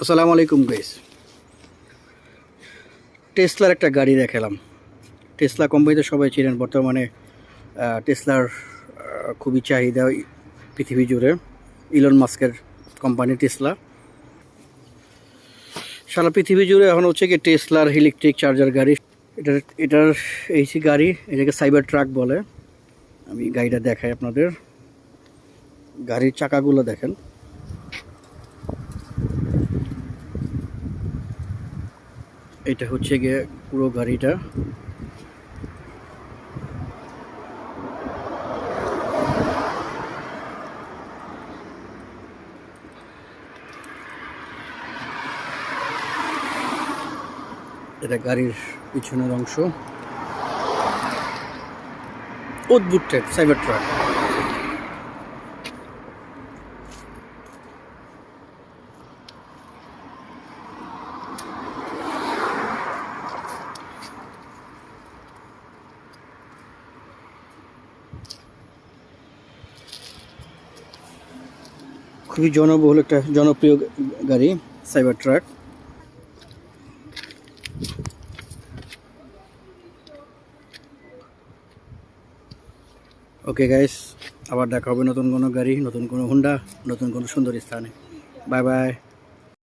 আসসালামু আলাইকুম গাইস। টেসলার একটা গাড়ি দেখালাম। টেসলা কোম্পানিতে সবাই চিনেন বর্তমানে। টেসলার খুবই চাহিদা পৃথিবী জুড়ে। ইলন মাস্কের কোম্পানি টেসলা সারা পৃথিবী জুড়ে এখন হচ্ছে কি টেসলার ইলেকট্রিক চার্জার গাড়ি। এটার এইসি গাড়ি, এটাকে সাইবার ট্রাক বলে। আমি গাড়িটা দেখাই আপনাদের। গাড়ির চাকাগুলো দেখেন, এটা হচ্ছে গিয়ে পুরো গাড়িটা। এটা গাড়ির পিছনের অংশ। অদ্ভুত টাইপ সাইবার ট্রাক। খুবই জনবহুল একটা জনপ্রিয় গাড়ি সাইবার ট্রাক। ওকে গাইস, আবার দেখা হবে নতুন কোনো গাড়ি, নতুন কোনো হুন্ডা, নতুন কোনো সুন্দর স্থানে। Bye bye.